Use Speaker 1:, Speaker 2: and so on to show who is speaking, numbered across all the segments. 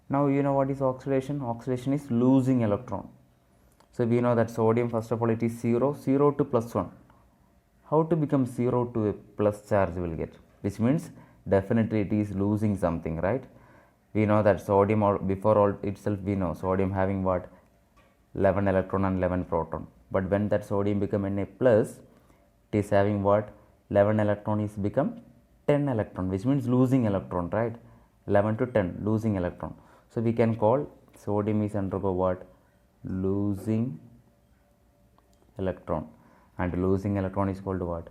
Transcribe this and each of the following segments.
Speaker 1: Now you know what is oxidation. Oxidation is losing electron. So we know that sodium, first of all, it is 0 to plus 1. How to become 0 to a plus charge will get, which means definitely it is losing something, right? We know that sodium, or before all itself we know sodium having what, 11 electron and 11 proton. But when that sodium become Na plus, it is having what, 11 electron is become 10 electron, which means losing electron, right? 11 to 10 losing electron. So we can call sodium is undergo what, losing electron, and losing electron is called what,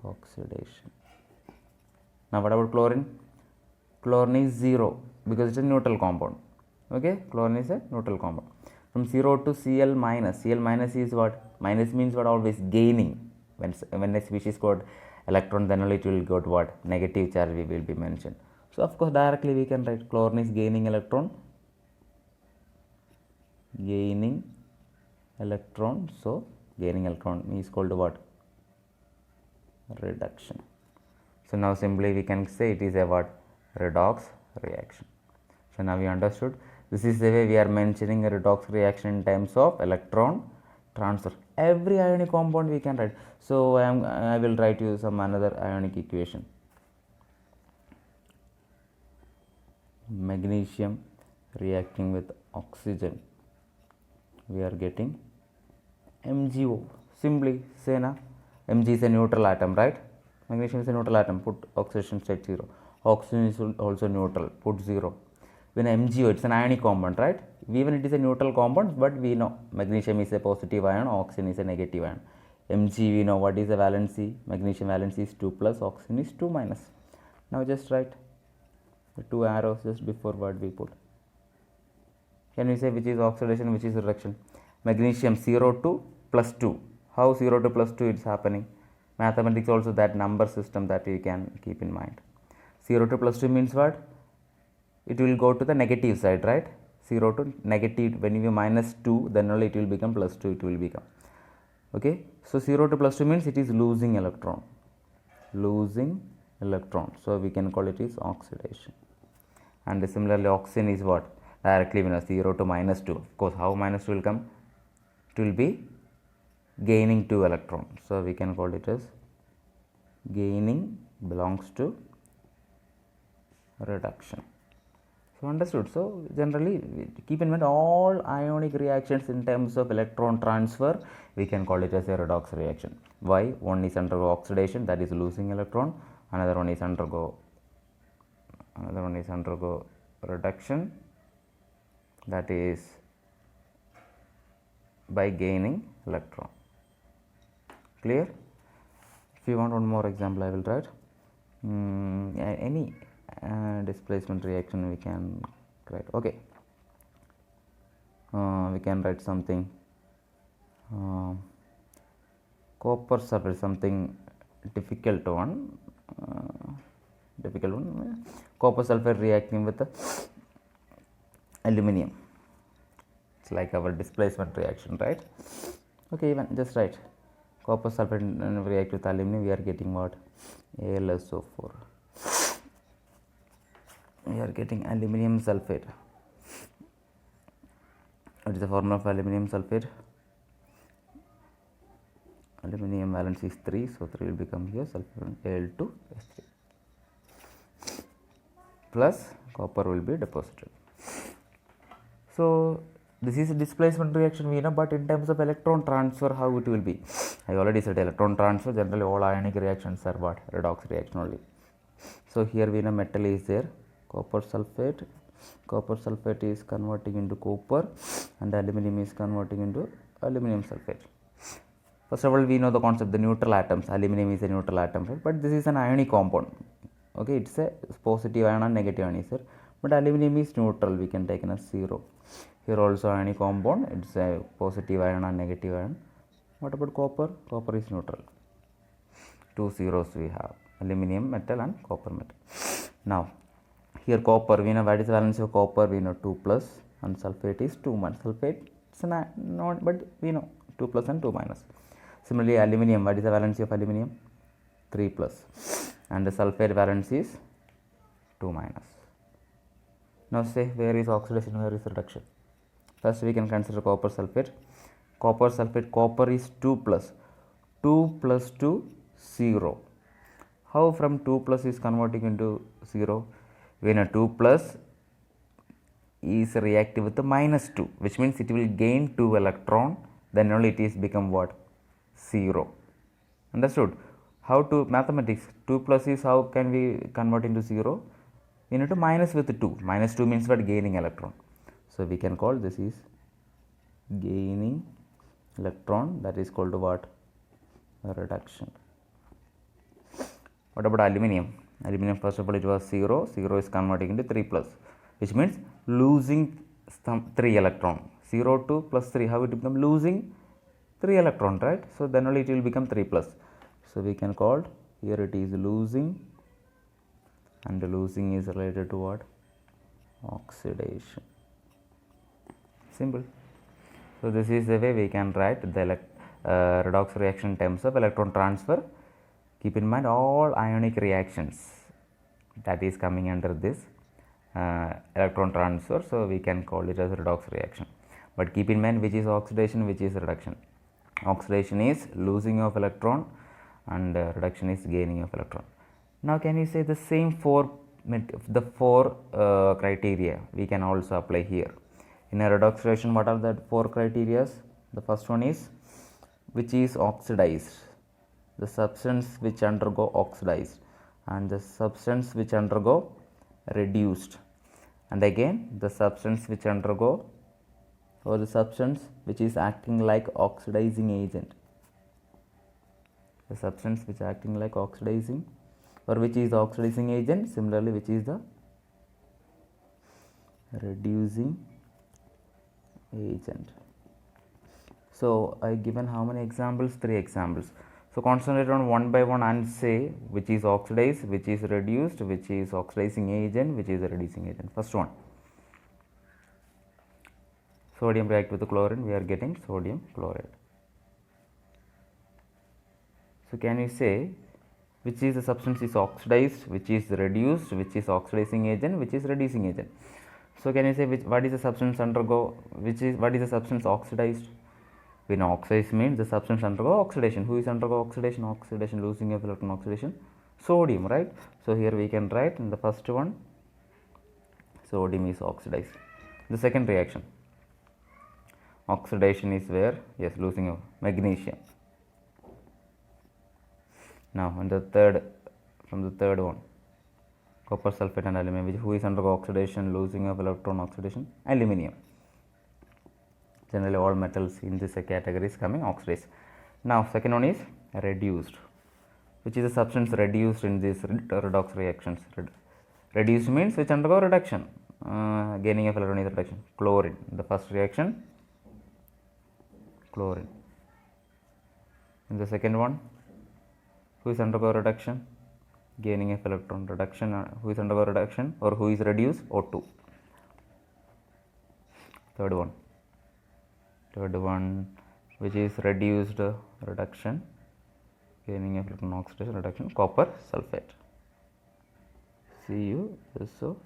Speaker 1: oxidation. Now what about chlorine? Chlorine is 0 because it's a neutral compound. Okay, chlorine is a neutral compound. From 0 to Cl minus. Cl minus is what? Minus means what? Always gaining. When a species got electron, then only it will got what? Negative charge will be mentioned. So of course directly we can write chlorine is gaining electron. Gaining electron. So gaining electron is called what? Reduction. So now simply we can say it is a what? Redox reaction. So now we understood. This is the way we are mentioning a redox reaction in terms of electron transfer. Every ionic compound we can write. So I will write you some another ionic equation. Magnesium reacting with oxygen. We are getting MgO. Simply say na, Mg is a neutral atom, right? Magnesium is a neutral atom. Put oxidation state 0. Oxygen is also neutral. Put 0. When MgO, it's an ionic compound, right? Even it is a neutral compound, but we know magnesium is a positive ion, oxygen is a negative ion. Mg, we know what is the valency. Magnesium valency is 2 plus, oxygen is 2 minus. Now just write the 2 arrows just before what we put. Can we say which is oxidation, which is reduction? Magnesium 0 to plus 2. How 0 to plus 2 is happening? Mathematics also that number system that we can keep in mind. 0 to plus 2 means what? It will go to the negative side, right? 0 to negative, when you minus 2, then only it will become plus 2, it will become. Okay, so 0 to plus 2 means it is losing electron. Losing electron. So we can call it is oxidation. And similarly, oxygen is what? Directly we know 0 to minus 2. Of course, how minus 2 will come? It will be gaining 2 electrons. So we can call it as gaining belongs to reduction. So understood. So generally keep in mind all ionic reactions in terms of electron transfer, we can call it as a redox reaction. Why? One is undergo oxidation, that is losing electron. Another one is undergo reduction, that is by gaining electron. Clear? If you want one more example, I will write any displacement reaction we can write. Okay, we can write something copper sulfate, something difficult one. Copper sulfate reacting with aluminum. It's like our displacement reaction, right? Okay, even just write copper sulfate react with aluminum, we are getting what? AlSO4. We are getting aluminum sulfate. What is the formula of aluminum sulfate? Aluminum valence is 3, so 3 will become here, sulfur Al2S3 plus copper will be deposited. So this is a displacement reaction we know, but in terms of electron transfer, how it will be? I already said electron transfer, generally all ionic reactions are what? Redox reaction only. So here we know metal is there, copper sulfate is converting into copper and aluminum is converting into aluminum sulfate. First of all, we know the concept, the neutral atoms. Aluminum is a neutral atom, right? But this is an ionic compound. Okay, it's a positive ion and negative ion is there. But aluminum is neutral, we can take it as 0. Here also ionic compound, it's a positive ion and negative ion. What about copper? Copper is neutral. 2 zeros we have, aluminum metal and copper metal. Now, here copper, we know what is the valence of copper, we know 2 plus, and sulfate is 2 minus. Sulfate, it's not, but we know 2 plus and 2 minus. Similarly, aluminum, what is the valence of aluminum? 3 plus, and the sulfate valence is 2 minus. Now say where is oxidation, where is reduction. First we can consider copper sulfate. Copper sulfate, copper is 2 plus. 2 plus 2, 0. How from 2 plus is converting into 0? When a 2 plus is reactive with the minus 2, which means it will gain 2 electron, then only it is become what? 0. Understood? How to mathematics? 2 plus is how can we convert into 0? We need to minus with 2. Minus 2 means what? Gaining electron. So we can call this is gaining electron, that is called what? Reduction. What about aluminum? Aluminum, first of all, it was 0. 0 is converting into 3 plus, which means losing some 3 electron. 0 2 plus 3, how it become? Losing 3 electron, right? So then only it will become 3 plus. So we can call, here it is losing, and losing is related to what? Oxidation. Simple. So this is the way we can write the redox reaction in terms of electron transfer. Keep in mind all ionic reactions that is coming under this electron transfer, so we can call it as redox reaction. But keep in mind which is oxidation, which is reduction. Oxidation is losing of electron and reduction is gaining of electron. Now can you say the same four criteria we can also apply here. In a redox reaction, what are the 4 criteria? The first one is which is oxidized, the substance which undergo oxidized, and the substance which undergo reduced, and again the substance which undergo, or the substance which is acting like oxidizing agent, the substance which acting like oxidizing, or which is the oxidizing agent, similarly which is the reducing agent. So I given how many examples? 3 examples. So concentrate on one by one and say which is oxidized, which is reduced, which is oxidizing agent, which is a reducing agent. First one, sodium react with chlorine, we are getting sodium chloride. So can you say which is the substance is oxidized, which is reduced, which is oxidizing agent, which is reducing agent? So can you say what is the substance undergo, what is the substance oxidized? We know oxidized means the substance undergo oxidation. Who is undergo oxidation? Oxidation, losing of electron, oxidation, sodium, right? So here we can write in the first one, sodium is oxidized. The second reaction, oxidation is where? Yes, losing of magnesium. Now on the third, from the third one, copper sulfate and aluminum, which who is undergo oxidation, losing of electron, oxidation, aluminum. Generally all metals in this category is coming oxidized. Now second one is reduced, which is a substance reduced in these redox reactions. Reduced means which undergo reduction, gaining of electron is reduction. Chlorine, the first reaction, chlorine. In the second one, who is undergo reduction, gaining of electron, reduction, who is undergo reduction or who is reduced? O2. Third one, which is reduced, reduction, gaining of electron, oxidation, reduction, copper sulfate, CuSO4.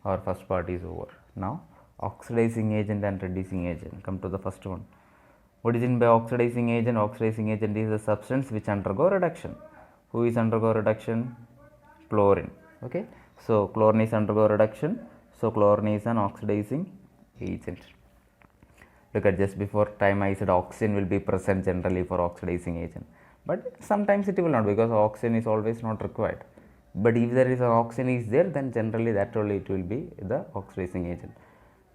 Speaker 1: Our first part is over. Now oxidizing agent and reducing agent. Come to the first one. What is in by oxidizing agent? Oxidizing agent is a substance which undergo reduction. Who is undergo reduction? Chlorine. Okay, so chlorine is undergo reduction, so chlorine is an oxidizing agent. Look at, just before time I said oxygen will be present generally for oxidizing agent, but sometimes it will not, because oxygen is always not required. But if there is an oxygen is there, then generally that only it will be the oxidizing agent.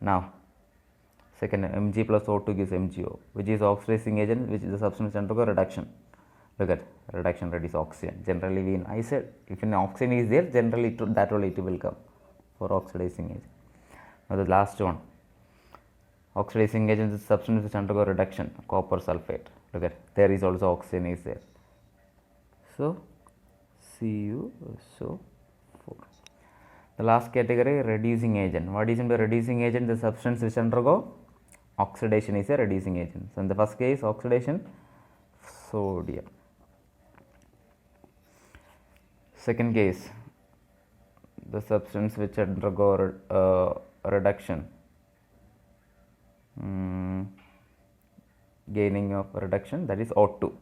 Speaker 1: Now second, Mg plus O2 gives MgO, which is oxidizing agent, which is the substance undergo reduction. Look at reduction, reduce oxygen. Generally I said if an oxygen is there, generally that only it will come for oxidizing agent. Now the last one, oxidizing agent is substance which undergo reduction, copper sulfate. Look at, there is also oxygen is there, so CuSO4. The last category, reducing agent. What is in the reducing agent? The substance which undergo oxidation is a reducing agent. So in the first case, oxidation, sodium. Second case, the substance which undergo reduction, gaining of reduction, that is O2.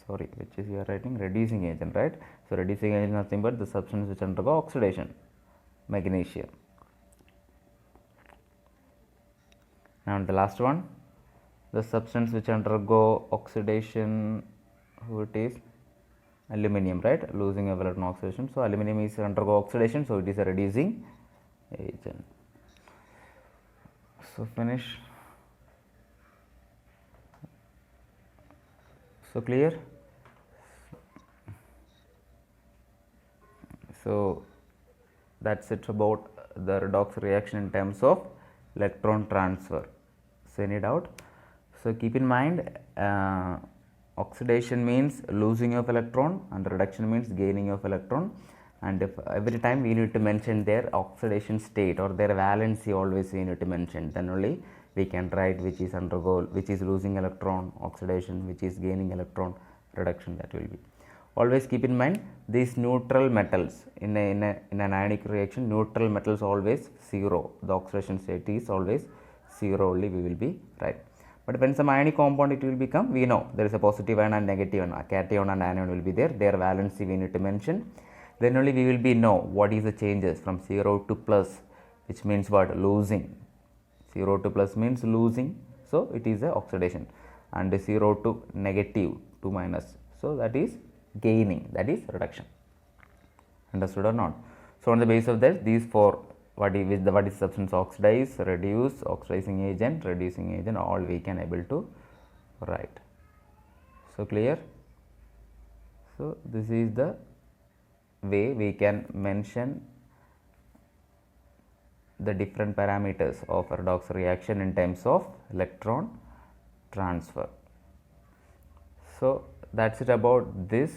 Speaker 1: Sorry, which is you are writing reducing agent, right? So reducing agent is nothing but the substance which undergo oxidation, magnesium. Now the last one, the substance which undergo oxidation, who it is? Aluminium, right? Losing of electron oxidation. So aluminium is undergo oxidation, so it is a reducing agent. So finish. So clear? So that's it about the redox reaction in terms of electron transfer. So any doubt? So keep in mind, oxidation means losing of electron and reduction means gaining of electron, and if every time we need to mention their oxidation state or their valency, always we need to mention, then only we can write which is which is losing electron, oxidation, which is gaining electron, reduction, that will be. Always keep in mind these neutral metals in an ionic reaction, neutral metals always 0, the oxidation state is always 0 only we will be right. But when some ionic compound it will become, we know there is a positive ion and negative ion, a cation and anion will be there, their valency we need to mention, then only we will be know what is the changes from 0 to plus, which means what? Losing. 0 to plus means losing, so it is a oxidation, and 0 to negative, to minus, so that is gaining, that is reduction. Understood or not? So on the basis of that, these four, what is substance? Oxidize, reduce, oxidizing agent, reducing agent, all we can able to write. So clear? So this is the way we can mention the different parameters of redox reaction in terms of electron transfer. So that's it about this